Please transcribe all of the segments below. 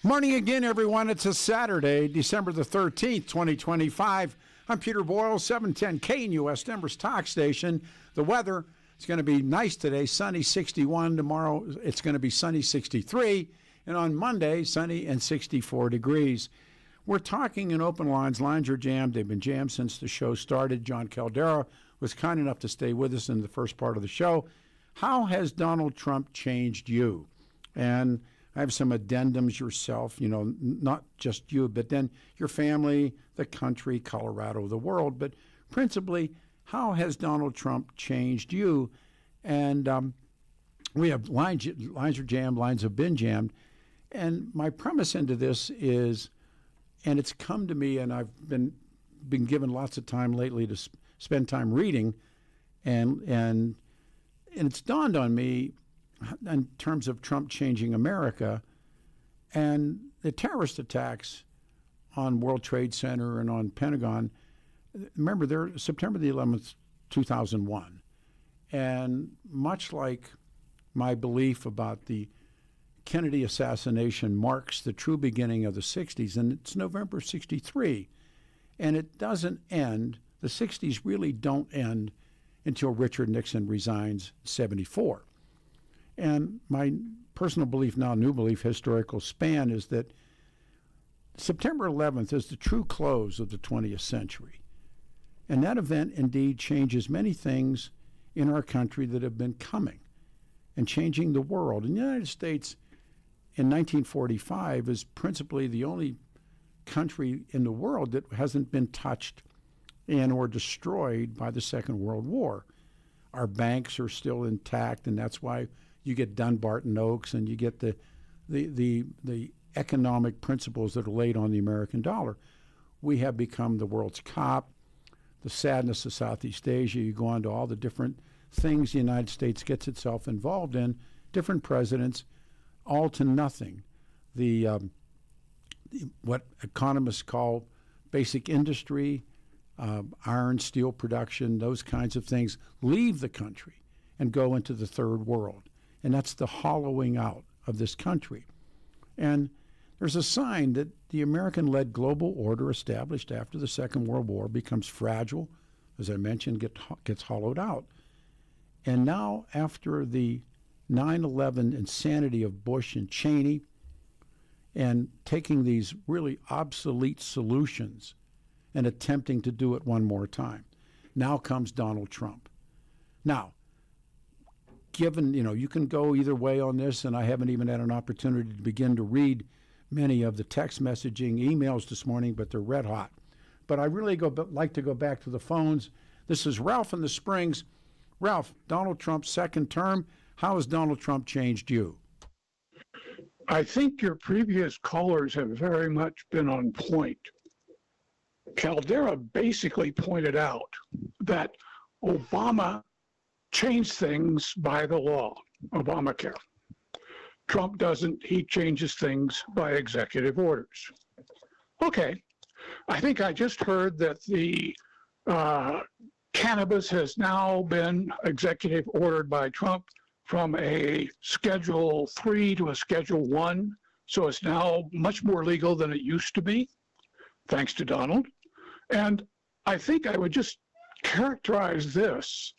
Morning again, everyone. It's a Saturday, December the 13th, 2025. I'm Peter Boyles, 710 KNUS, Denver's talk station. The weather is going to be nice today, sunny 61. Tomorrow it's going to be sunny 63. And on Monday, sunny and 64 degrees. We're talking in open lines. Lines are jammed. They've been jammed since the show started. John Caldera was kind enough to stay with us in the first part of the show. How has Donald Trump changed you? And I have some addendums yourself, not just you, but then your family, the country, Colorado, the world. But principally, how has Donald Trump changed you? And we have lines are jammed, lines have been jammed. And my premise into this is, and it's come to me, and I've been given lots of time lately to spend time reading, and it's dawned on me in terms of Trump changing America and the terrorist attacks on World Trade Center and on Pentagon. Remember, they're September the 11th, 2001. And much like my belief about the Kennedy assassination marks the true beginning of the 60s, and it's November 63. And it doesn't end, the 60s really don't end until Richard Nixon resigns 74. And my personal belief now, new belief, historical span is that September 11th is the true close of the 20th century. And that event indeed changes many things in our country that have been coming and changing the world. And the United States in 1945 is principally the only country in the world that hasn't been touched and or destroyed by the Second World War. Our banks are still intact, and that's why you get Dunbarton Oaks, and you get the economic principles that are laid on the American dollar. We have become the world's cop, the sadness of Southeast Asia. You go on to all the different things the United States gets itself involved in, different presidents, all to nothing. What economists call basic industry, iron, steel production, those kinds of things, leave the country and go into the third world. And that's the hollowing out of this country. And there's a sign that the American-led global order established after the Second World War becomes fragile, as I mentioned, gets hollowed out. And now, after the 9/11 insanity of Bush and Cheney, and taking these really obsolete solutions and attempting to do it one more time, now comes Donald Trump. Now, given, you can go either way on this, and I haven't even had an opportunity to begin to read many of the text messaging emails this morning, but they're red hot. But I really like to go back to the phones. This is Ralph in the Springs. Ralph, Donald Trump's second term, how has Donald Trump changed you? I think your previous callers have very much been on point. Caldera basically pointed out that Obama changed things by the law, Obamacare. Trump doesn't, he changes things by executive orders. Okay, I think I just heard that the cannabis has now been executive ordered by Trump from a Schedule 3 to a Schedule 1, so it's now much more legal than it used to be, thanks to Donald. And I think I would just characterize this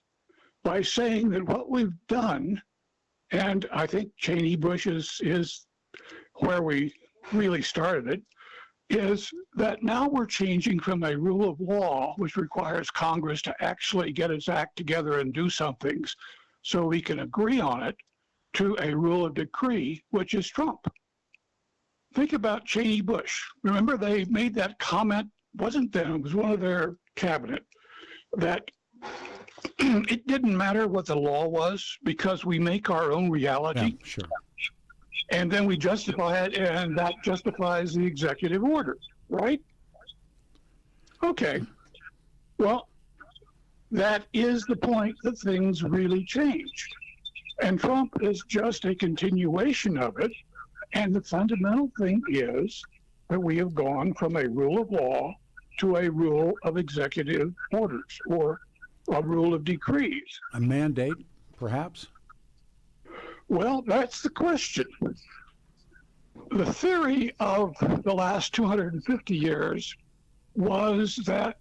by saying that what we've done, and I think Cheney Bush is where we really started it, is that now we're changing from a rule of law, which requires Congress to actually get its act together and do some things so we can agree on it, to a rule of decree, which is Trump. Think about Cheney Bush. Remember, they made that comment, wasn't them, it was one of their cabinet, that it didn't matter what the law was because we make our own reality. Yeah, sure. And then we justify it, and that justifies the executive order, right? Okay. Well, that is the point that things really changed. And Trump is just a continuation of it. And the fundamental thing is that we have gone from a rule of law to a rule of executive orders, or a rule of decrees. A mandate, perhaps? Well, that's the question. the theory of the last 250 years was that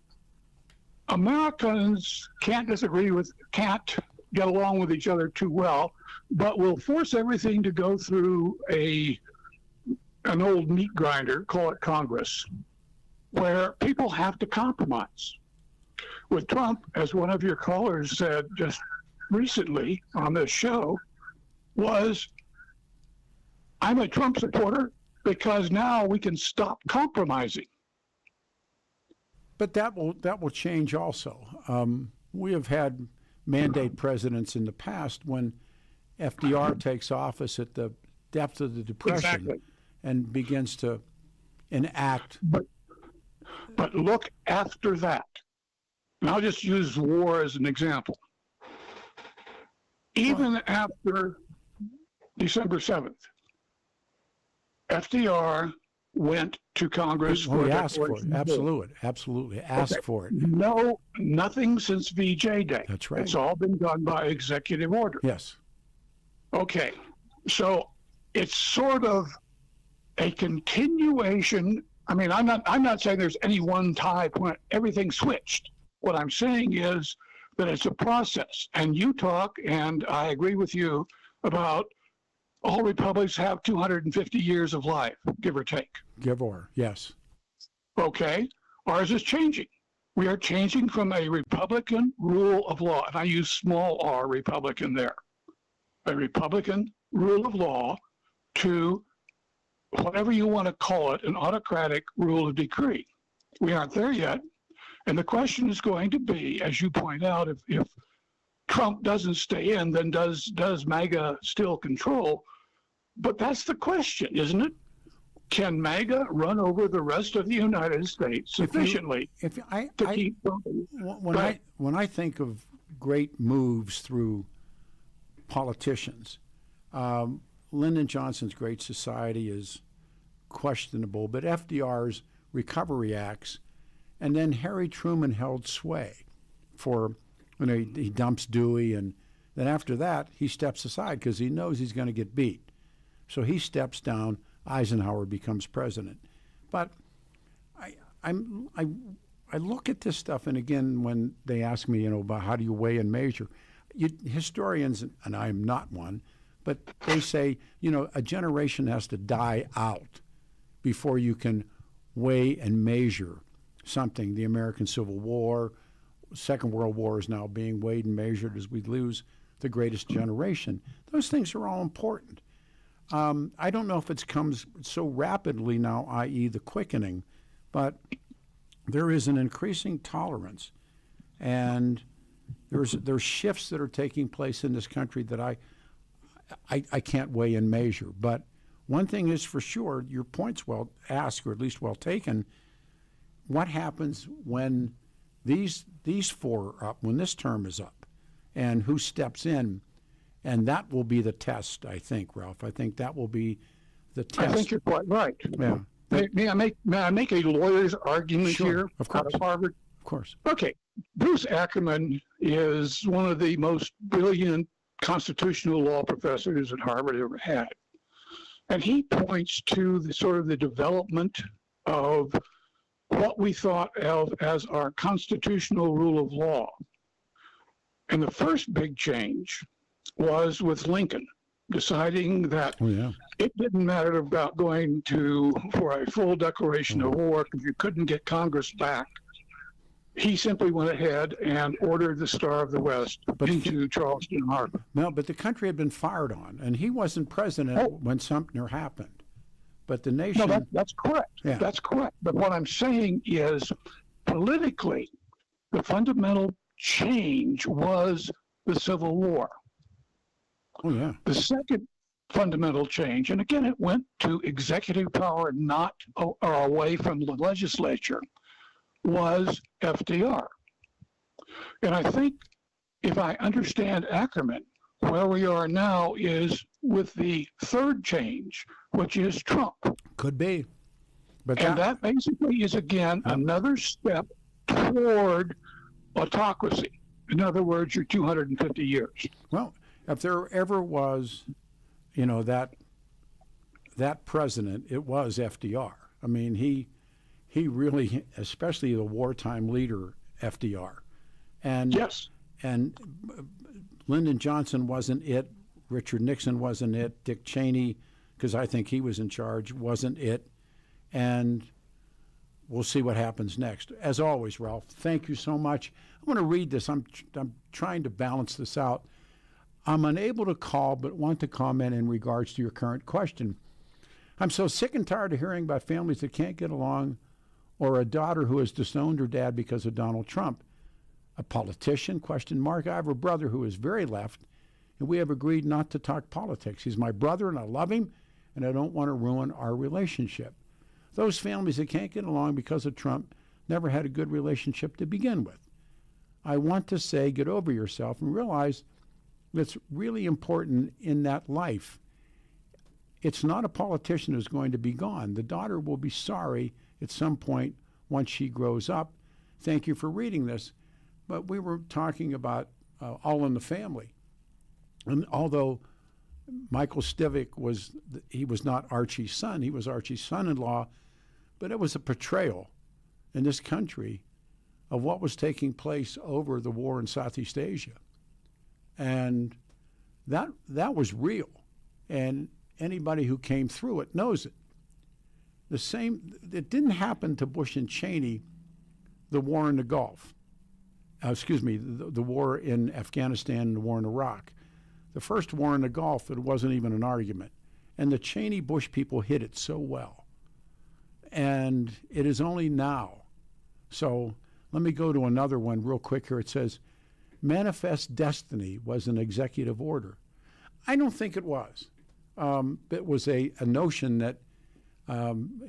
Americans can't get along with each other too well, but will force everything to go through an old meat grinder, call it Congress, where people have to compromise. With Trump, as one of your callers said just recently on this show, was I'm a Trump supporter because now we can stop compromising. But that will change also. We have had mandate presidents in the past when FDR takes office at the depth of the Depression Exactly. and begins to enact. But look after that. And I'll just use war as an example. Even after December 7th, FDR went to Congress Well, for he a asked for it. declaration. Absolutely. Asked for it. No, nothing since VJ Day. That's right. It's all been done by executive order. Yes. Okay, so it's sort of a continuation. I mean, I'm not saying there's any one type when everything switched. What I'm saying is that it's a process. And you talk, and I agree with you, about all republics have 250 years of life, give or take. Give or, yes. Okay, ours is changing. We are changing from a Republican rule of law, and I use small r Republican there, a Republican rule of law to whatever you want to call it, an autocratic rule of decree. We aren't there yet. And the question is going to be, as you point out, if Trump doesn't stay in, then does MAGA still control? But that's the question, isn't it? Can MAGA run over the rest of the United States sufficiently to keep when I think of great moves through politicians, Lyndon Johnson's Great Society is questionable, but FDR's Recovery Acts, and then Harry Truman held sway for, he dumps Dewey, and then after that he steps aside because he knows he's going to get beat. So he steps down, Eisenhower becomes president. But I look at this stuff, and again, when they ask me, about how do you weigh and measure, historians, and I am not one, but they say, a generation has to die out before you can weigh and measure something. The American Civil War, Second World War is now being weighed and measured as we lose the greatest generation. Those things are all important. I don't know if it comes so rapidly now, i.e. the quickening, but there is an increasing tolerance, and there's shifts that are taking place in this country that I can't weigh and measure. But one thing is for sure, your point's well asked, or at least well taken. What happens when these four are up, when this term is up, and who steps in? And that will be the test, I think, Ralph. I think that will be the test. I think you're quite right. Yeah. May I make a lawyer's argument here of course. out of Harvard? Of course. Okay. Bruce Ackerman is one of the most brilliant constitutional law professors that Harvard ever had. And he points to the development of what we thought of as our constitutional rule of law. And the first big change was with Lincoln deciding that it didn't matter about going for a full declaration of war because you couldn't get Congress back. He simply went ahead and ordered the Star of the West into Charleston Harbor. No, but the country had been fired on, and he wasn't president when Sumter happened. But the nation... No, that's correct. Yeah. That's correct. But what I'm saying is, politically, the fundamental change was the Civil War. Oh, yeah. The second fundamental change, and again, it went to executive power, not or away from the legislature, was FDR. And I think if I understand Ackerman, where we are now is with the third change, which is Trump. Could be. But that basically is, again, another step toward autocracy. In other words, your 250 years. Well, if there ever was, that that president, it was FDR. I mean, he really, especially the wartime leader, FDR. And Yes. and Lyndon Johnson wasn't it. Richard Nixon wasn't it. Dick Cheney, because I think he was in charge, wasn't it. And we'll see what happens next. As always, Ralph, thank you so much. I want to read this. I'm trying to balance this out. I'm unable to call, but want to comment in regards to your current question. I'm so sick and tired of hearing about families that can't get along, or a daughter who has disowned her dad because of Donald Trump. A politician? Question mark. I have a brother who is very left, and we have agreed not to talk politics. He's my brother, and I love him, and I don't want to ruin our relationship. Those families that can't get along because of Trump never had a good relationship to begin with. I want to say, get over yourself and realize that's really important in that life. It's not a politician who's going to be gone. The daughter will be sorry at some point once she grows up. Thank you for reading this. But we were talking about All in the Family. And although Michael Stivic was not Archie's son, he was Archie's son-in-law, but it was a portrayal in this country of what was taking place over the war in Southeast Asia. And that was real. And anybody who came through it knows it. It didn't happen to Bush and Cheney, the war in the Gulf. The war in Afghanistan and the war in Iraq. The first war in the Gulf, it wasn't even an argument. And the Cheney-Bush people hid it so well. And it is only now. So let me go to another one real quick here. It says, Manifest Destiny was an executive order. I don't think it was. It was a notion that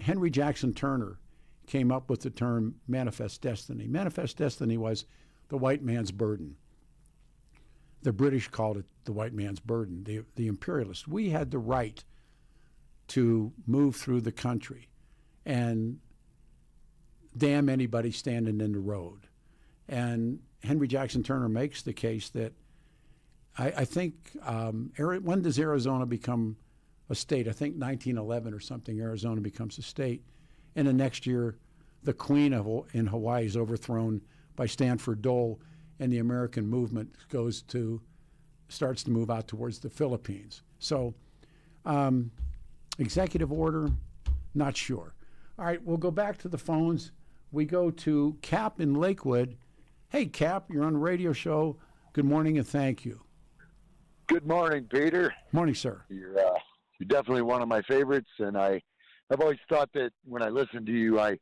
Henry Jackson Turner came up with the term Manifest Destiny. Manifest Destiny was the white man's burden. The British called it the white man's burden, the imperialists. We had the right to move through the country and damn anybody standing in the road. And Henry Jackson Turner makes the case that I think, when does Arizona become a state? I think 1911 or something, Arizona becomes a state. And the next year, the Queen in Hawaii is overthrown by Stanford Dole, and the American movement starts to move out towards the Philippines. So, executive order, not sure. All right, we'll go back to the phones. We go to Cap in Lakewood. Hey, Cap, you're on the radio show. Good morning and thank you. Good morning, Peter. Morning, sir. You're definitely one of my favorites, and I've always thought that when I listen to you, I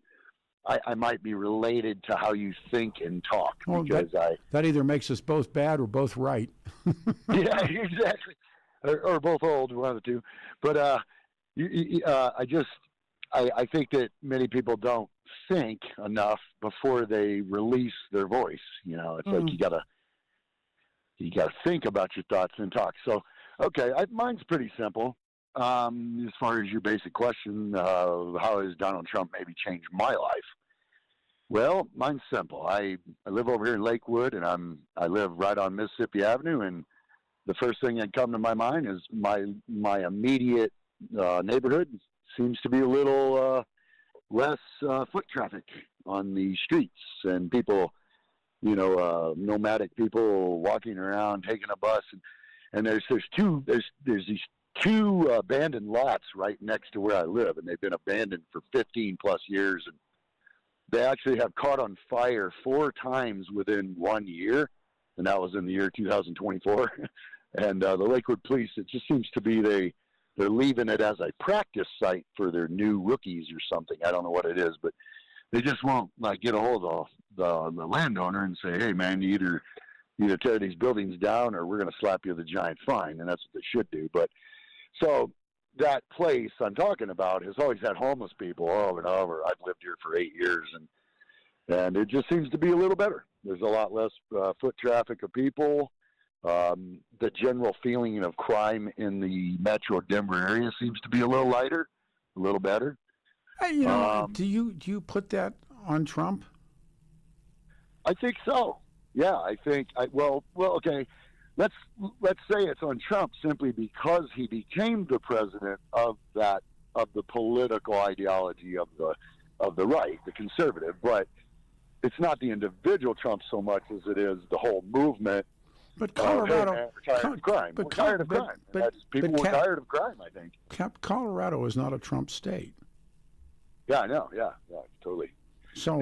might be related to how you think and talk. Well, because that either makes us both bad or both right. Yeah, exactly, or both old, one of the two. But I think that many people don't think enough before they release their voice. You know, it's like you gotta think about your thoughts and talk. So, okay, mine's pretty simple. As far as your basic question, how has Donald Trump maybe changed my life? Well, mine's simple. I live over here in Lakewood, and I live right on Mississippi Avenue, and the first thing that come to my mind is my immediate neighborhood seems to be a little less foot traffic on the streets, and people, nomadic people walking around, taking a bus, and there's these two abandoned lots right next to where I live, and they've been abandoned for 15 plus years, and they actually have caught on fire 4 times within 1 year, and that was in the year 2024. And the Lakewood Police, it just seems to be they're leaving it as a practice site for their new rookies or something. I don't know what it is, but they just won't get a hold of the landowner and say, hey man, you either tear these buildings down or we're going to slap you with a giant fine, and that's what they should do. But so that place I'm talking about has always had homeless people over and over. I've lived here for 8 years, and it just seems to be a little better. There's a lot less foot traffic of people. The general feeling of crime in the metro Denver area seems to be a little lighter, a little better. Hey, do you put that on Trump? I think so. Yeah, I think. Well, okay. Let's say it's on Trump simply because he became the president of that of the political ideology of the right, the conservative, but it's not the individual Trump so much as it is the whole movement. But Colorado, we're tired of crime. We're tired of crime. People were tired of crime, I think. Colorado is not a Trump state. Yeah, I know. Yeah, totally. So,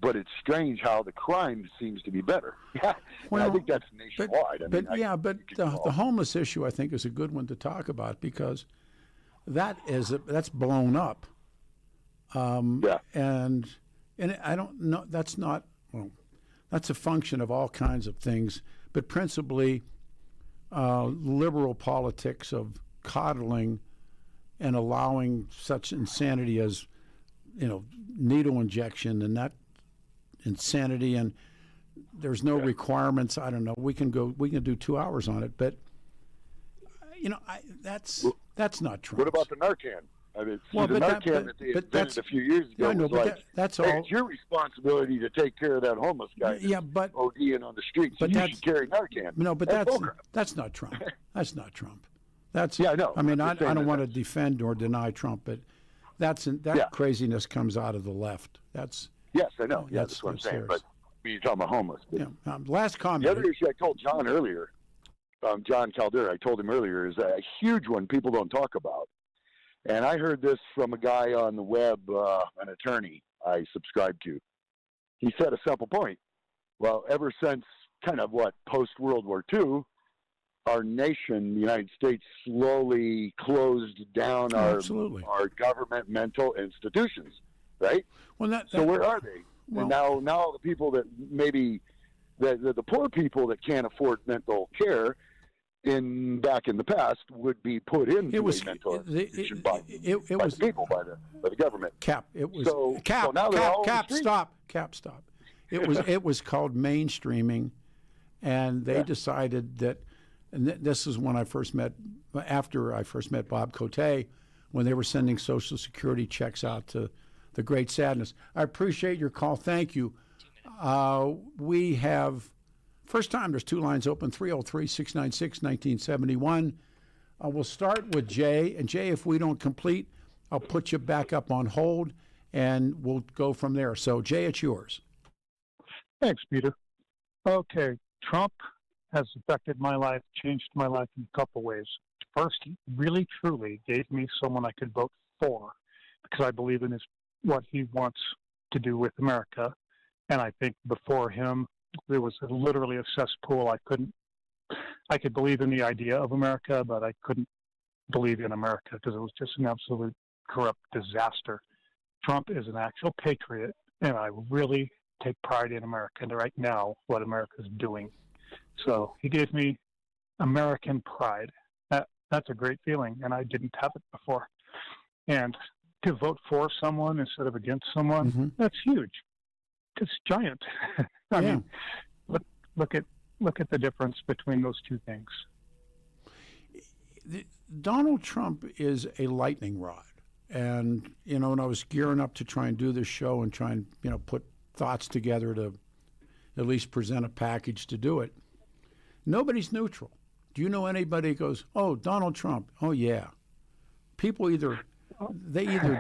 but it's strange how the crime seems to be better. Well, I think that's nationwide. The homeless issue, I think, is a good one to talk about because that's blown up. And I don't know. That's not. Well, that's a function of all kinds of things, but principally liberal politics of coddling and allowing such insanity as, needle injection and that insanity, and there's no requirements. I don't know. We can do 2 hours on it, but that's not true. What about the Narcan? I mean, the Narcan that they invented a few years ago. I know, that's all. It's your responsibility to take care of that homeless guy. Yeah, but ODing on the streets. So you should carry Narcan. No, but that's not Trump. That's not Trump. That's I know. I mean, I don't want to defend or deny Trump, but that craziness comes out of the left. Yes, I know. Yeah, that's what I'm saying. But you're talking about homeless. Yeah. Last comment. The other issue I told John earlier, John Caldera, I told him earlier, is a huge one people don't talk about. And I heard this from a guy on the web, an attorney I subscribe to. He said a simple point. Well, ever since post-World War II, our nation, the United States, slowly closed down our government mental institutions, right? Well, so where are they? Well, and now the people that maybe the poor people that can't afford mental care back in the past would be put into a mental institution by the people, by the government. Cap. Stop. It was called mainstreaming, and they decided that. And this is when after I first met Bob Cote, when they were sending Social Security checks out to the great sadness. I appreciate your call. Thank you. We have, first time, there's 2 lines open, 303-696-1971. We'll start with Jay. And Jay, if we don't complete, I'll put you back up on hold, and we'll go from there. So, Jay, it's yours. Thanks, Peter. Okay, Trump has affected my life, changed my life in a couple ways. First, he really, truly gave me someone I could vote for because I believe in what he wants to do with America. And I think before him, there was literally a cesspool. I could believe in the idea of America, but I couldn't believe in America because it was just an absolute corrupt disaster. Trump is an actual patriot, and I really take pride in America and right now what America is doing. So he gave me American pride. That's a great feeling, and I didn't have it before. And to vote for someone instead of against someone, that's huge. It's giant. I mean, look at the difference between those two things. Donald Trump is a lightning rod. And, when I was gearing up to try and do this show and try and, put thoughts together to at least present a package to do it, nobody's neutral. Do you know anybody who goes, oh, Donald Trump, oh, yeah. People either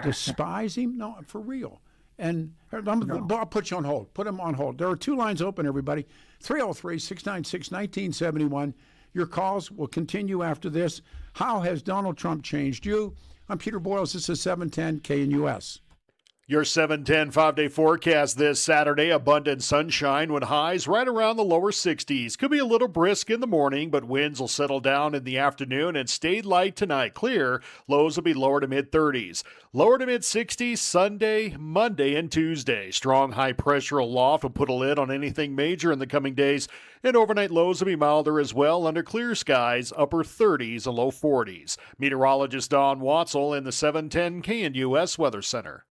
despise him, no, for real. And I'll put you on hold. Put him on hold. There are 2 lines open, everybody. 303-696-1971. Your calls will continue after this. How has Donald Trump changed you? I'm Peter Boyles. This is 710 KNUS. Your 710 5-day forecast this Saturday, abundant sunshine with highs right around the lower 60s. Could be a little brisk in the morning, but winds will settle down in the afternoon and stay light tonight. Clear, lows will be lower to mid-30s. Lower to mid-60s Sunday, Monday, and Tuesday. Strong high-pressure aloft will put a lid on anything major in the coming days, and overnight lows will be milder as well under clear skies, upper 30s and low 40s. Meteorologist Don Watzel in the 710 KNUS Weather Center.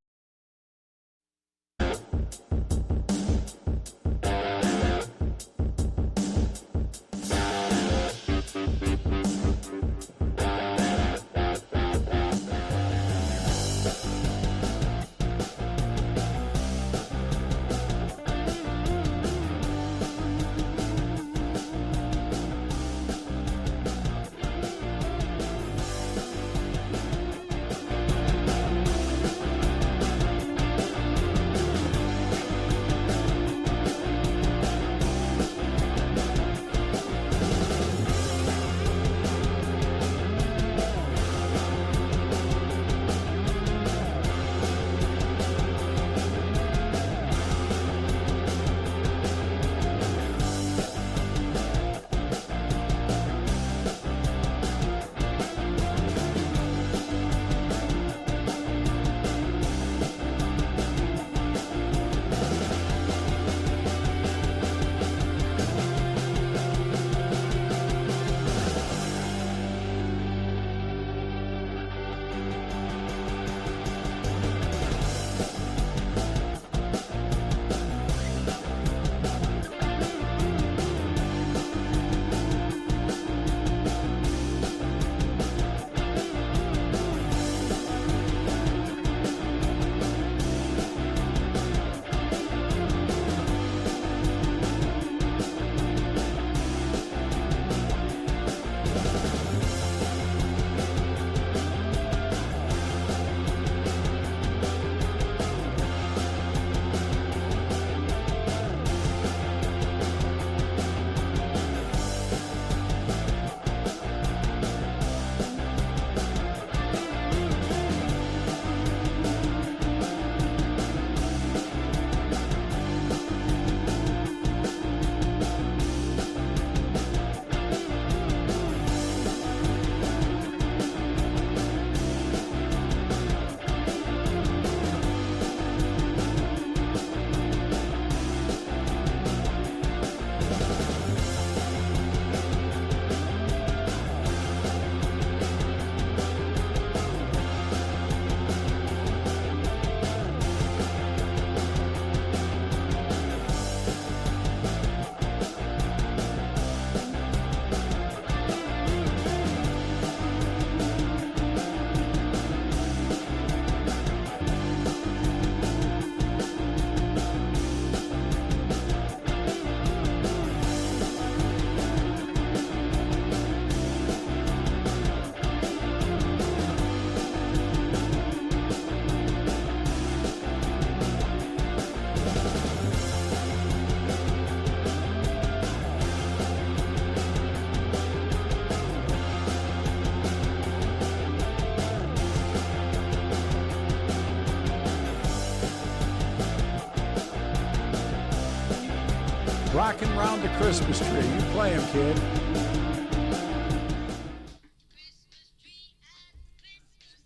Rocking around the Christmas tree. You play him, kid.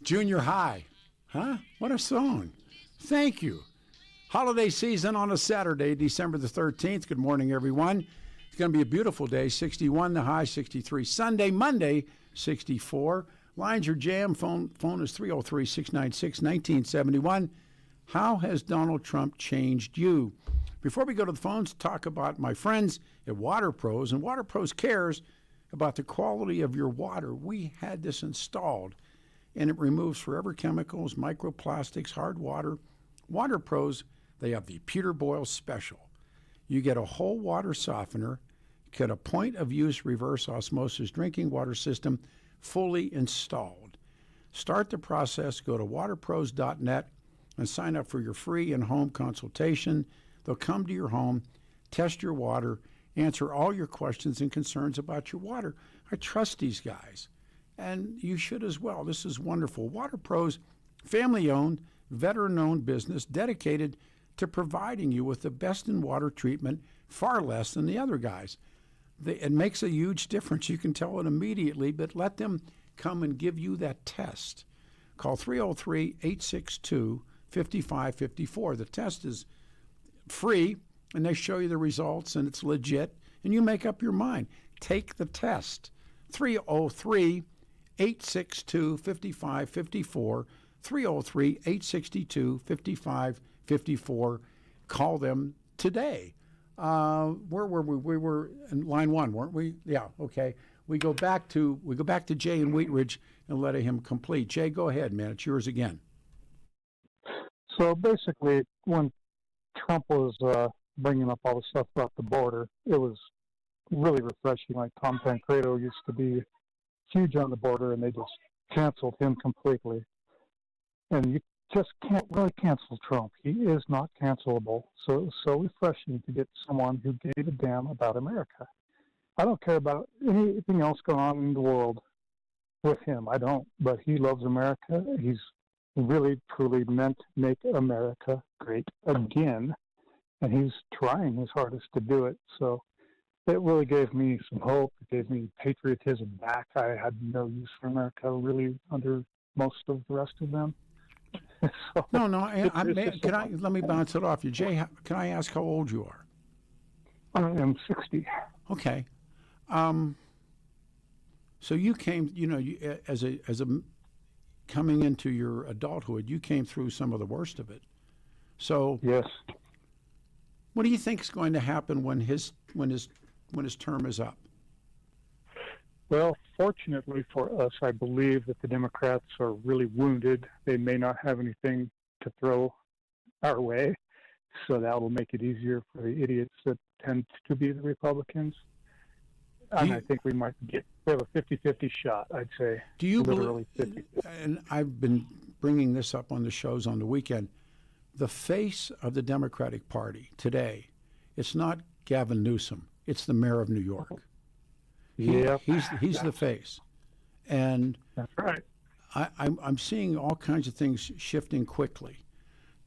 Junior high. Huh? What a song. Thank you. Holiday season on a Saturday, December the 13th. Good morning, everyone. It's going to be a beautiful day. 61 the high, 63 Sunday, Monday, 64. Lines are jammed. Phone is 303-696-1971. How has Donald Trump changed you? Before we go to the phones, talk about my friends at Water Pros. And Water Pros cares about the quality of your water. We had this installed, and it removes forever chemicals, microplastics, hard water. Water Pros, they have the Peter Boyles special. You get a whole water softener, get a point-of-use reverse osmosis drinking water system fully installed. Start the process. Go to waterpros.net and sign up for your free in-home consultation. They'll come to your home, test your water, answer all your questions and concerns about your water. I trust these guys, and you should as well. This is wonderful. Water Pros, family-owned, veteran-owned business dedicated to providing you with the best in water treatment, far less than the other guys. It makes a huge difference. You can tell it immediately, but let them come and give you that test. Call 303-862-5554. The test is free, and they show you the results, and it's legit, and you make up your mind. Take the test. 303-862-5554, 303-862-5554. Call them today. Where were we? We were in line one, weren't we? Yeah, okay. We go back to Jay in Wheat Ridge and let him complete. Jay, go ahead, man. It's yours again. So basically, when Trump was bringing up all the stuff about the border, it was really refreshing. Like Tom Tancredo used to be huge on the border, and they just canceled him completely. And you just can't really cancel Trump. He is not cancelable. So it was so refreshing to get someone who gave a damn about America. I don't care about anything else going on in the world with him. I don't. But he loves America. He's really, truly meant to make America great again. And he's trying his hardest to do it. So it really gave me some hope. It gave me patriotism back. I had no use for America really under most of the rest of them. So No, let me bounce it off you. Jay, can I ask how old you are? I am 60. Okay. So you came, as a coming into your adulthood, you came through some of the worst of it. So Yes. what do you think is going to happen when his term is up? Well, fortunately for us, I believe that the Democrats are really wounded. They may not have anything to throw our way, so that will make it easier for the idiots that tend to be the Republicans. And I think we might have a 50-50 shot, I'd say. Do you literally believe, 50-50. and I've been bringing this up on the shows on the weekend, the face of the Democratic Party today, it's not Gavin Newsom, it's the mayor of New York. Yeah, He's the face. And that's right. I'm seeing all kinds of things shifting quickly.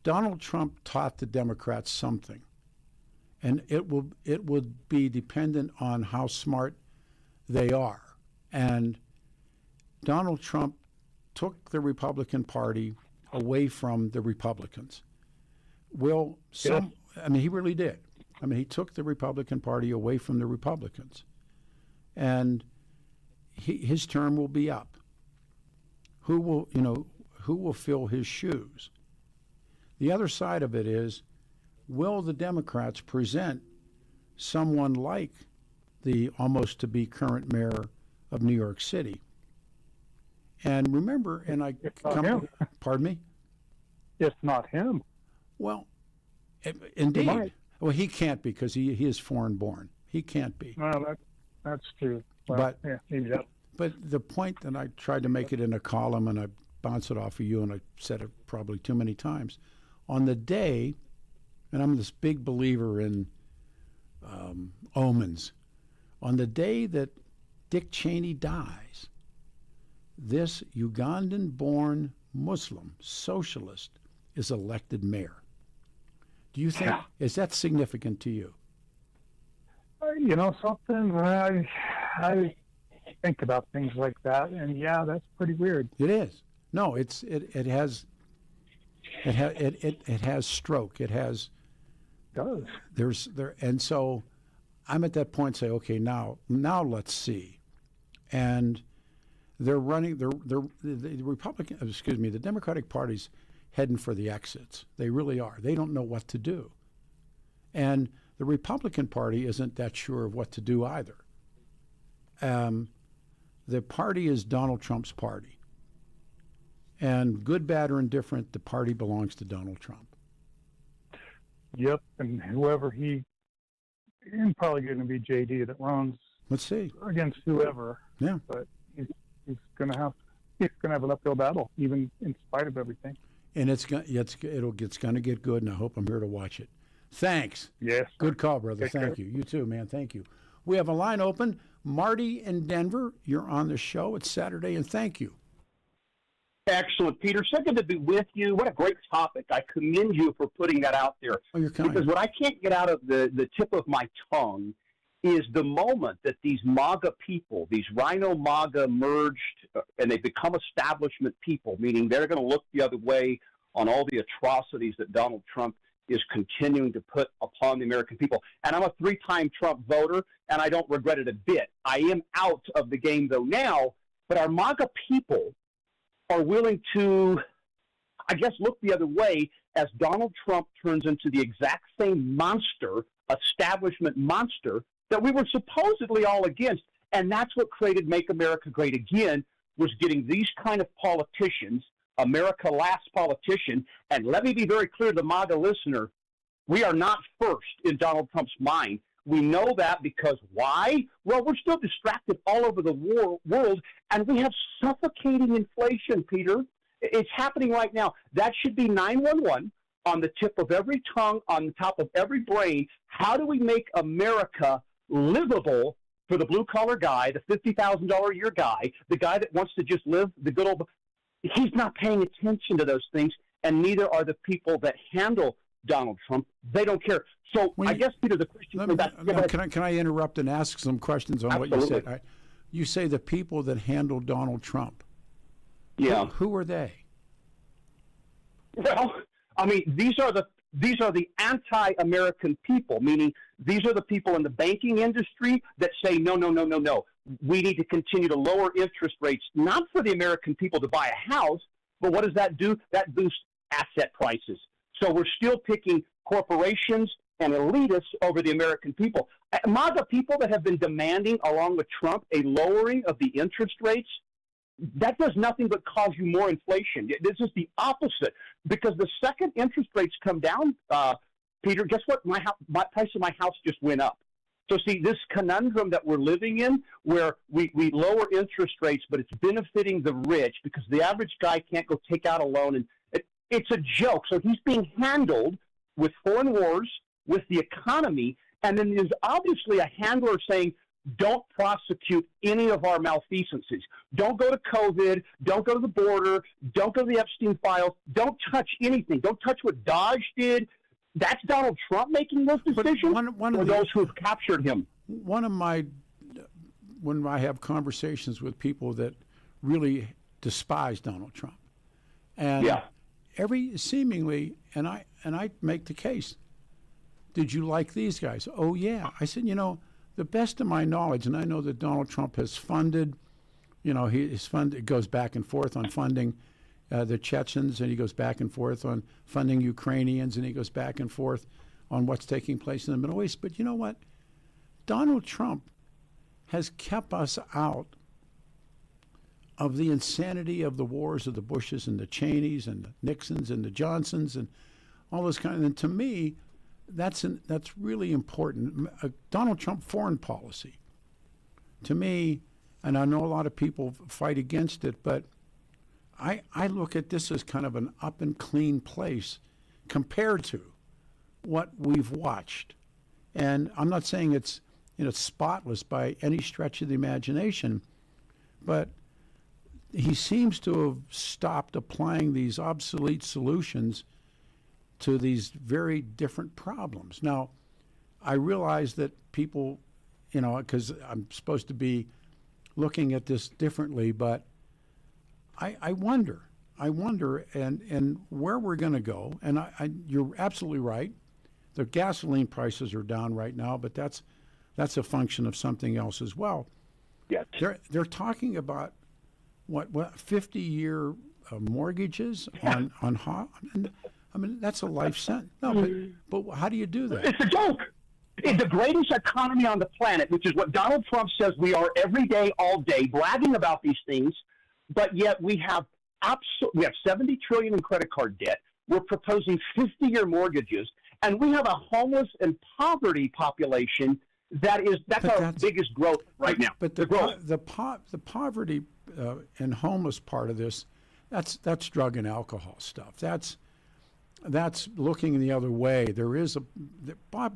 Donald Trump taught the Democrats something, and it would be dependent on how smart they are. And Donald Trump took the Republican Party away from the Republicans. He really did. He took the Republican Party away from the Republicans. And his term will be up. Who will fill his shoes? The other side of it is, will the Democrats present someone like the almost to be current mayor of New York City? And remember, pardon me? If not him. Well, indeed. Well, he can't be because he is foreign born. He can't be. Well, that's true. Well, But the point that I tried to make it in a column, and I bounce it off of you, and I said it probably too many times, on the day, and I'm this big believer in omens, on the day that Dick Cheney dies, this Ugandan-born Muslim socialist is elected mayor. Do you think, is that significant to you? You know something? I think about things like that, and yeah, that's pretty weird. It is. No, it has stroke. It has It does. and so I'm at that point. Say, okay, now let's see, and they're running. The Republican, excuse me, the Democratic Party's heading for the exits. They really are. They don't know what to do, and the Republican Party isn't that sure of what to do either. The party is Donald Trump's party. And good, bad, or indifferent, the party belongs to Donald Trump. Yep, and and probably going to be JD that runs Let's see. against whoever. Yeah. But he's going to have an uphill battle, even in spite of everything. And it's going to get good, and I hope I'm here to watch it. Thanks. Yes. Good call, brother. Take Thank care. you. You too, man. Thank you. We have a line open. Marty in Denver, you're on the show. It's Saturday, and thank you. Excellent, Peter. So good to be with you. What a great topic. I commend you for putting that out there. Oh, you're kind. Because what I can't get out of the tip of my tongue is the moment that these MAGA people, these Rhino MAGA merged, and they become establishment people, meaning they're going to look the other way on all the atrocities that Donald Trump is continuing to put upon the American people. And I'm a 3-time Trump voter, and I don't regret it a bit. I am out of the game, though, now, but our MAGA people are willing to, I guess, look the other way as Donald Trump turns into the exact same monster, establishment monster, that we were supposedly all against. And that's what created Make America Great Again, was getting these kind of politicians, America Last politician. And let me be very clear to the MAGA listener, we are not first in Donald Trump's mind. We know that because why? Well, we're still distracted all over the world, and we have suffocating inflation, Peter. It's happening right now. That should be 911 on the tip of every tongue, on the top of every brain. How do we make America livable for the blue-collar guy, the $50,000 a year guy, the guy that wants to just live the good old... He's not paying attention to those things, and neither are the people that handle Donald Trump. They don't care. So I guess, Peter, the question... Can I interrupt and ask some questions on Absolutely. what you said? You say the people that handle Donald Trump. Yeah. Who are they? Well, I mean, these are the anti-American people, meaning these are the people in the banking industry that say, no. We need to continue to lower interest rates, not for the American people to buy a house, but what does that do? That boosts asset prices. So we're still picking corporations and elitists over the American people. MAGA people that have been demanding, along with Trump, a lowering of the interest rates, that does nothing but cause you more inflation. This is the opposite, because the second interest rates come down, Peter, guess what? My price of my house just went up. So see, this conundrum that we're living in, where we lower interest rates, but it's benefiting the rich because the average guy can't go take out a loan, and it's a joke. So he's being handled with foreign wars, with the economy, and then there's obviously a handler saying, don't prosecute any of our malfeasances. Don't go to COVID. Don't go to the border. Don't go to the Epstein files. Don't touch anything. Don't touch what Dodge did. That's Donald Trump making those decisions, or those who have captured him. When I have conversations with people that really despise Donald Trump, and seemingly, and I make the case, did you like these guys? Oh yeah. I said, the best of my knowledge, and I know that Donald Trump has funded, it goes back and forth on funding the Chechens, and he goes back and forth on funding Ukrainians, and he goes back and forth on what's taking place in the Middle East. But you know what? Donald Trump has kept us out of the insanity of the wars of the Bushes and the Cheneys and the Nixons and the Johnsons and all those kind of. And to me, that's really important. Donald Trump foreign policy, to me, and I know a lot of people fight against it, but I look at this as kind of an up and clean place compared to what we've watched. And I'm not saying it's spotless by any stretch of the imagination, but he seems to have stopped applying these obsolete solutions to these very different problems. Now, I realize that people because I'm supposed to be looking at this differently, but I wonder, and where we're going to go. And you're absolutely right. The gasoline prices are down right now, but that's a function of something else as well. Yes. They're talking about what 50-year mortgages on I mean, that's a life sentence. No, but how do you do that? It's a joke. It's the greatest economy on the planet, which is what Donald Trump says we are every day, all day, bragging about these things. But yet we have 70 trillion in credit card debt. We're proposing 50-year mortgages, and we have a homeless and poverty population that's our biggest growth right now. But the poverty and homeless part of this, that's drug and alcohol stuff. That's looking the other way. There is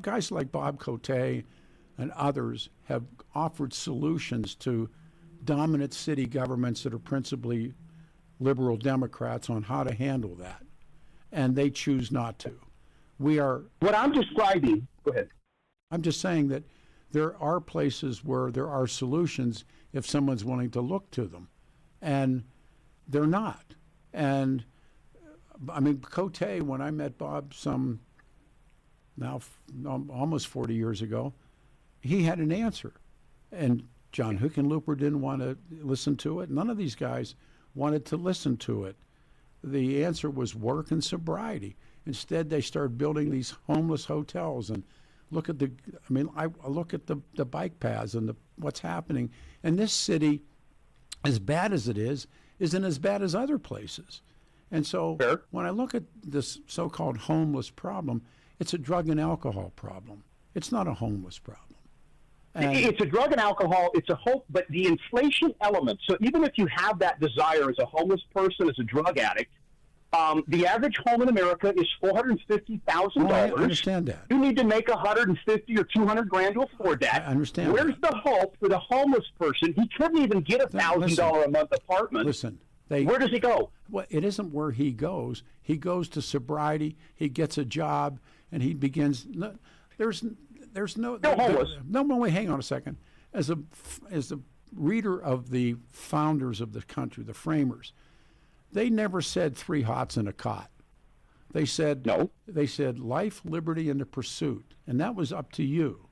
guys like Bob Cote and others have offered solutions to dominant city governments that are principally liberal Democrats on how to handle that, and they choose not to. What I'm describing. Go ahead. I'm just saying that there are places where there are solutions if someone's willing to look to them, and they're not. And I mean, Cote, when I met Bob almost 40 years ago, he had an answer. And John Hickenlooper didn't want to listen to it. None of these guys wanted to listen to it. The answer was work and sobriety. Instead, they started building these homeless hotels and look at I look at the bike paths and what's happening. And this city, as bad as it is, isn't as bad as other places. And so when I look at this so-called homeless problem, it's a drug and alcohol problem. It's not a homeless problem. And it's a drug and alcohol. It's a hope, but the inflation element. So even if you have that desire as a homeless person, as a drug addict, the average home in America is $450,000. I understand that. You need to make $150 or $200,000 to afford that. I understand. Where's the hope for the homeless person? He couldn't even get a $1,000 a month apartment. Listen. Where does he go? Well, it isn't where he goes. He goes to sobriety. He gets a job, and he begins. There's no homeless. Wait, hang on a second. As a reader of the founders of the country, the framers, they never said 3 hots and a cot. They said no. They said life, liberty, and the pursuit, and that was up to you.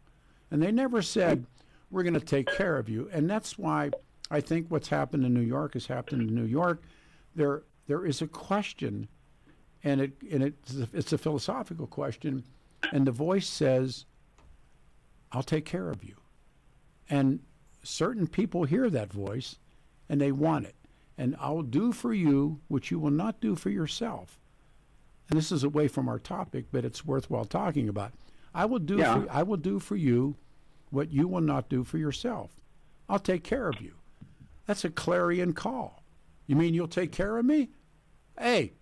And they never said we're going to take care of you. And that's why I think what's happened in New York has happened in New York. There is a question, and it's a philosophical question, and the voice says, "I'll take care of you," and certain people hear that voice, and they want it, and I'll do for you what you will not do for yourself. And this is away from our topic, but it's worthwhile talking about. I will do for you what you will not do for yourself. I'll take care of you. That's a clarion call. You mean you'll take care of me? Hey,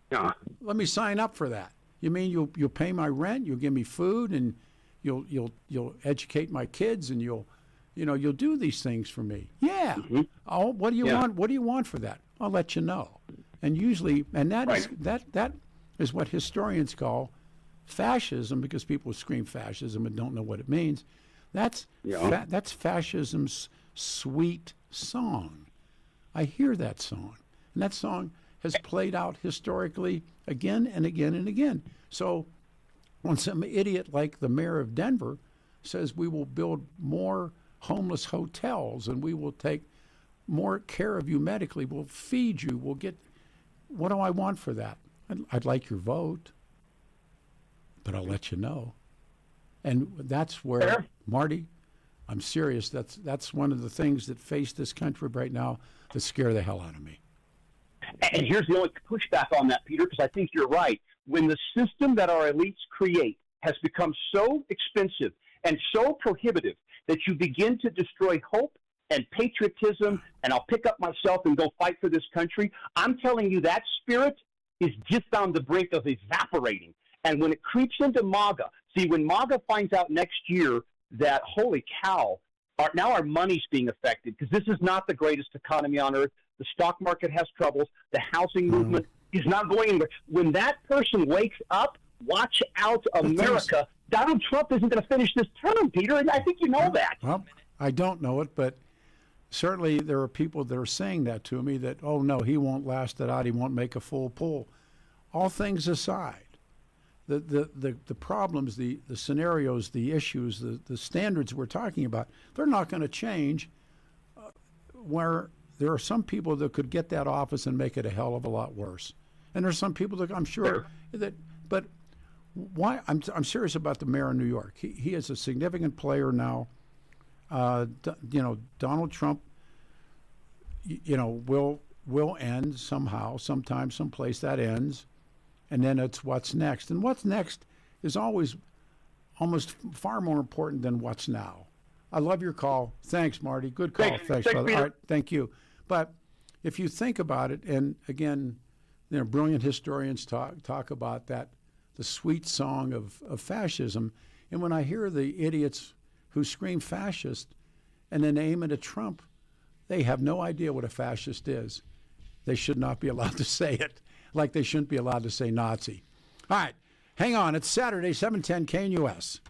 let me sign up for that. You mean you'll pay my rent, you'll give me food, and you'll educate my kids, and you'll do these things for me? Yeah. Mm-hmm. Oh, what do you want? What do you want for that? I'll let you know. And usually, and that is what historians call fascism, because people scream fascism and don't know what it means. That's fascism's sweet song. I hear that song, and that song has played out historically again and again and again. So when some idiot like the mayor of Denver says we will build more homeless hotels and we will take more care of you medically, we'll feed you, we'll get, what do I want for that? I'd like your vote, but I'll let you know. And that's where, Marty, I'm serious, that's one of the things that face this country right now that scare the hell out of me. And here's the only pushback on that, Peter, because I think you're right. When the system that our elites create has become so expensive and so prohibitive that you begin to destroy hope and patriotism, and I'll pick up myself and go fight for this country, I'm telling you that spirit is just on the brink of evaporating. And when it creeps into MAGA, see, when MAGA finds out next year that, holy cow, now our money's being affected, because this is not the greatest economy on earth. The stock market has troubles. The housing movement is not going anywhere. When that person wakes up, watch out, America. Donald Trump isn't going to finish this term, Peter, and I think you know that. Well, I don't know it, but certainly there are people that are saying that to me, that, oh, no, he won't last it out. He won't make a full pull. All things aside, the problems, the scenarios, the issues, the standards we're talking about, they're not going to change where there are some people that could get that office and make it a hell of a lot worse. And there's some people that I'm sure that, but why? I'm serious about the mayor of New York. He is a significant player now. Donald Trump, will end somehow, sometime, someplace that ends, and then it's what's next. And what's next is always almost far more important than what's now. I love your call. Thanks, Marty. Good call. Thanks, brother. Peter. All right, thank you. But if you think about it, and again, brilliant historians talk about that, the sweet song of fascism. And when I hear the idiots who scream fascist and then aim it at Trump, they have no idea what a fascist is. They should not be allowed to say it, like they shouldn't be allowed to say Nazi. All right, hang on. It's Saturday, 710 KNUS.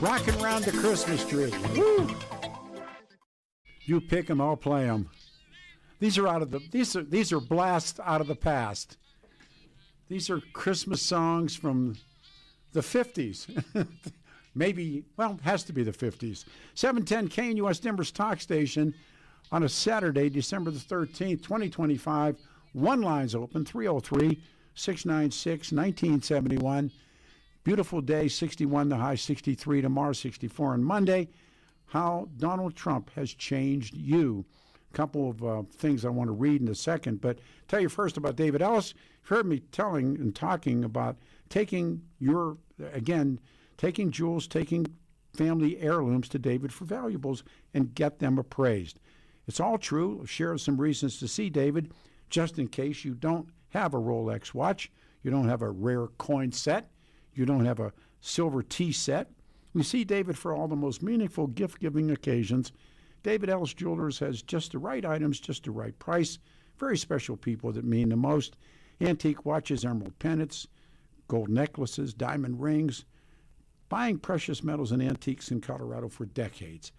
Rocking around the Christmas tree. Woo! You pick 'em, I'll play 'em. These are blasts out of the past. These are Christmas songs from the 50s. Maybe, well, it has to be the 50s. 710 KNUS Denver's Talk Station on a Saturday, December the 13th, 2025. One line's open, 303-696-1971. Beautiful day, 61 the high, 63 tomorrow, 64 on Monday. How Donald Trump has changed you. A couple of things I want to read in a second, but tell you first about David Ellis. You've heard me telling and talking about taking jewels, taking family heirlooms to David for valuables and get them appraised. It's all true. I'll share some reasons to see David, just in case you don't have a Rolex watch, you don't have a rare coin set, you don't have a silver tea set. We see David for all the most meaningful gift-giving occasions. David Ellis Jewelers has just the right items, just the right price. Very special people that mean the most. Antique watches, emerald pendants, gold necklaces, diamond rings. Buying precious metals and antiques in Colorado for decades.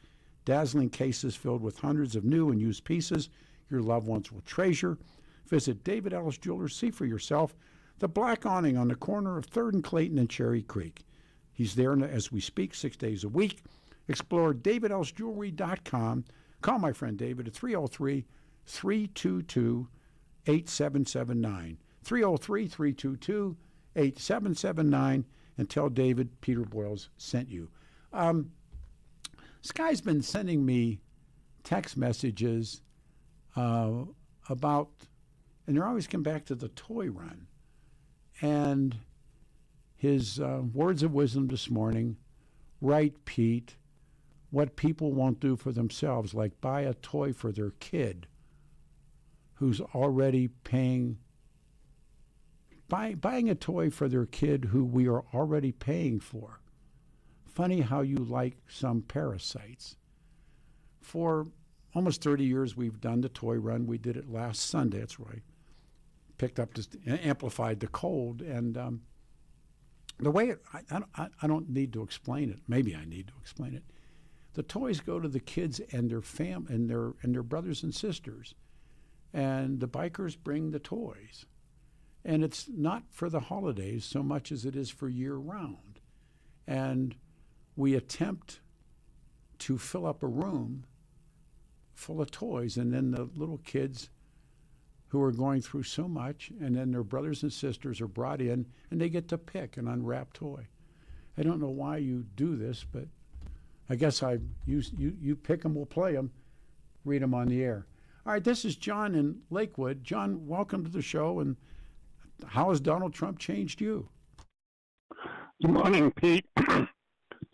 Dazzling cases filled with hundreds of new and used pieces your loved ones will treasure. Visit David Ellis Jewelers. See for yourself the black awning on the corner of 3rd and Clayton and Cherry Creek. He's there as we speak 6 days a week. Explore davidellisjewelry.com. Call my friend David at 303-322-8779. 303-322-8779 and tell David Peter Boyles sent you. This guy's been sending me text messages about, and they're always come back to the toy run. And his words of wisdom this morning, right, Pete, what people won't do for themselves, like buy a toy for their kid who's already paying, buying a toy for their kid who we are already paying for. Funny how you like some parasites. For almost 30 years, we've done the toy run. We did it last Sunday. That's right. Picked up, just amplified the cold. And the way I don't need to explain it. Maybe I need to explain it. The toys go to the kids and their and their brothers and sisters, and the bikers bring the toys. And it's not for the holidays so much as it is for year round. And we attempt to fill up a room full of toys, and then the little kids who are going through so much, and then their brothers and sisters are brought in, and they get to pick an unwrapped toy. I don't know why you do this, but I guess you pick them, we'll play them, read them on the air. All right, this is John in Lakewood. John, welcome to the show, and how has Donald Trump changed you? Good morning, Pete.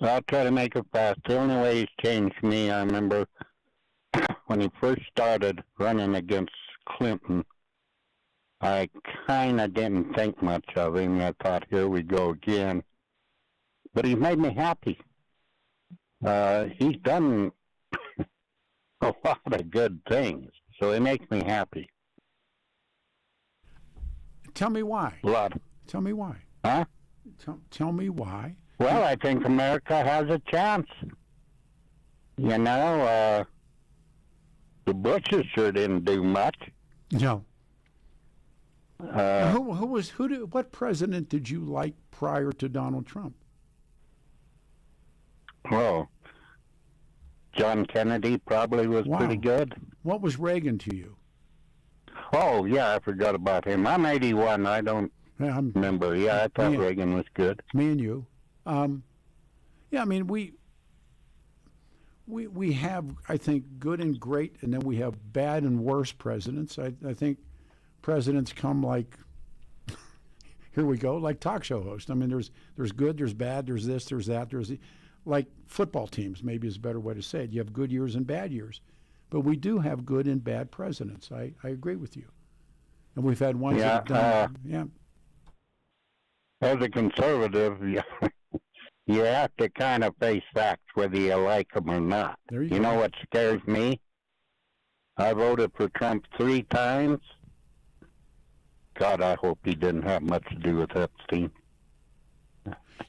I'll try to make it fast. The only way he's changed me, I remember when he first started running against Clinton, I kind of didn't think much of him. I thought, here we go again. But he made me happy. He's done a lot of good things, so it makes me happy. Tell me why. A lot. Tell me why. Huh? Tell me why. Well, I think America has a chance. You know, the Bushes sure didn't do much. No. What president did you like prior to Donald Trump? Well, John Kennedy probably was pretty good. What was Reagan to you? Oh, yeah, I forgot about him. I'm 81. I don't remember. Yeah, I thought Reagan was good. Me and you. Yeah, I mean, we have, I think, good and great, and then we have bad and worse presidents. I think presidents come like, here we go, like talk show hosts. I mean, there's good, there's bad, there's this, there's that, like football teams, maybe is a better way to say it. You have good years and bad years. But we do have good and bad presidents. I agree with you. And we've had ones that have done, As a conservative, you have to kind of face facts whether you like them or not. You know what scares me? I voted for Trump 3 times. God, I hope he didn't have much to do with Epstein.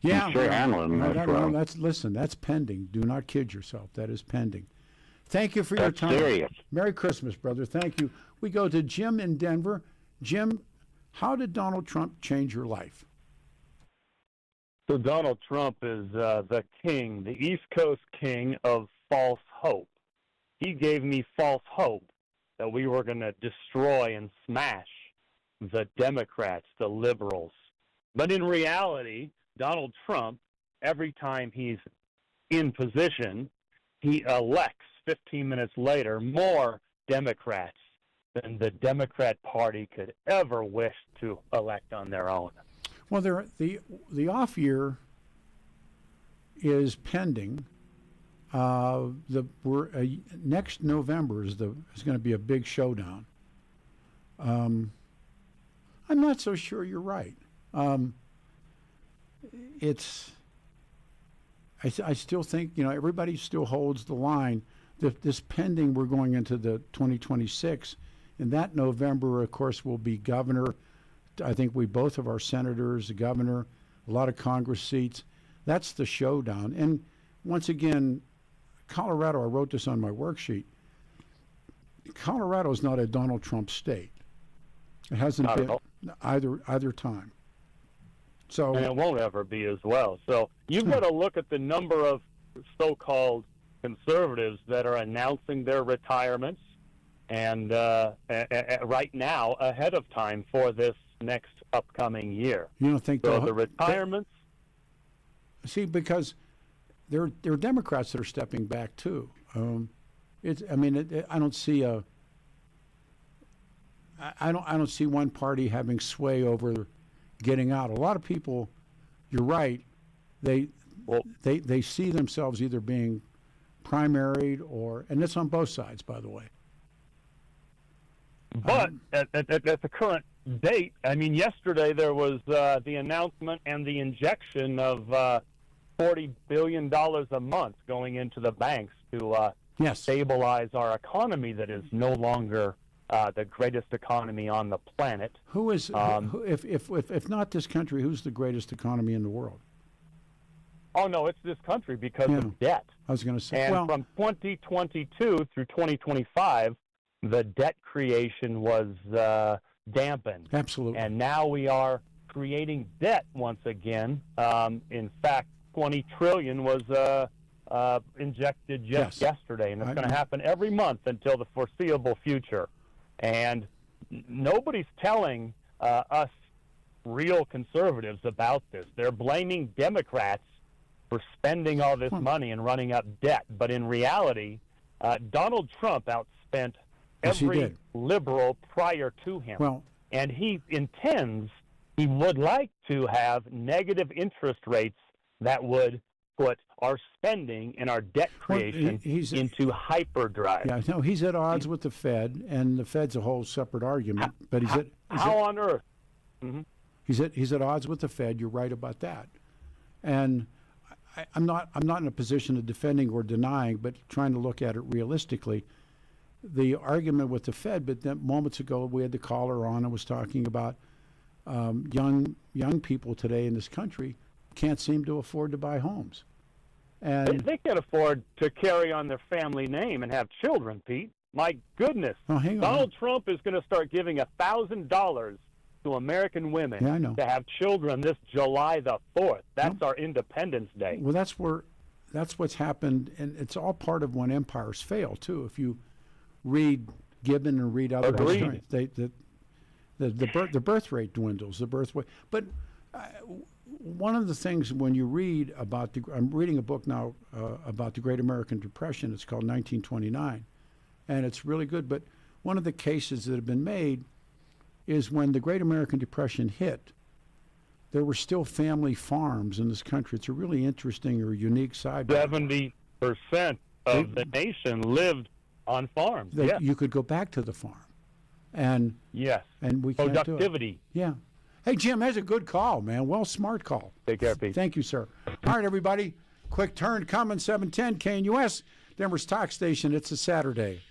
Yeah, I'm sure handling no, this no, well. that's pending. Do not kid yourself. That is pending. Thank you for your That's time. serious. Merry Christmas, brother. Thank you. We go to Jim in Denver. Jim, how did Donald Trump change your life? So Donald Trump is the king, the East Coast king of false hope. He gave me false hope that we were going to destroy and smash the Democrats, the liberals. But in reality, Donald Trump, every time he's in position, he elects 15 minutes later more Democrats than the Democrat Party could ever wish to elect on their own. Well, the off year is pending. Next November is going to be a big showdown. I'm not so sure you're right. I still think everybody still holds the line. This pending, we're going into the 2026, and that November, of course, will be governor. I think both of our senators, the governor, a lot of Congress seats. That's the showdown. And once again, Colorado, I wrote this on my worksheet. Colorado is not a Donald Trump state. It hasn't Not at been all. either time. So And it won't ever be as well. So you've got to look at the number of so-called conservatives that are announcing their retirements and right now ahead of time for this next upcoming year. you don't think So they'll- the retirements, See, because there are Democrats that are stepping back too. I don't see I don't see one party having sway over getting out. A lot of people, you're right, they see themselves either being primaried and it's on both sides, by the way. but at the current date, I mean, yesterday there was the announcement and the injection of $40 billion a month going into the banks to Yes. stabilize our economy that is no longer the greatest economy on the planet. Who is if not this country, who's the greatest economy in the world? Oh, no, it's this country because Yeah. of debt. I was going to say. And well, from 2022 through 2025, the debt creation was dampened. absolutely. And now we are creating debt once again. In fact, 20 trillion was injected just yesterday, and it's going to happen every month until the foreseeable future. And nobody's telling us real conservatives about this. They're blaming Democrats for spending all this money and running up debt. But in reality, Donald Trump outspent Yes, he every did. liberal prior to him. Well, And he would like to have negative interest rates that would put our spending and our debt creation he's- into hyperdrive. yeah, no, he's at odds with the Fed, and the Fed's a whole separate argument. But How on earth? he's at odds with the Fed. You're right about that. And I'm not in a position of defending or denying, but trying to look at it realistically. The argument with the Fed, but then moments ago we had the caller on and was talking about young people today in this country can't seem to afford to buy homes. And They can't afford to carry on their family name and have children, Pete. My goodness. oh, hang on. Donald Trump is going to start giving $1,000 to American women Yeah, I know. to have children this July the 4th. That's our Independence Day. Well, that's what's happened, and it's all part of when empires fail too. If you read Gibbon and read other Agreed. historians, the birth rate dwindles. The birth rate, but one of the things when you read about I'm reading a book now about the Great American Depression. It's called 1929, and it's really good. But one of the cases that have been made is when the Great American Depression hit, there were still family farms in this country. It's a really interesting or unique side. 70% of the nation lived on farms. That Yes. you could go back to the farm, and Yes. we can't do it. Productivity. Yeah. Hey, Jim, that's a good call, man. Well, smart call. Take care, Pete. Thank you, sir. All right, everybody. Quick turn coming, 710 KNUS, Denver's talk station. It's a Saturday.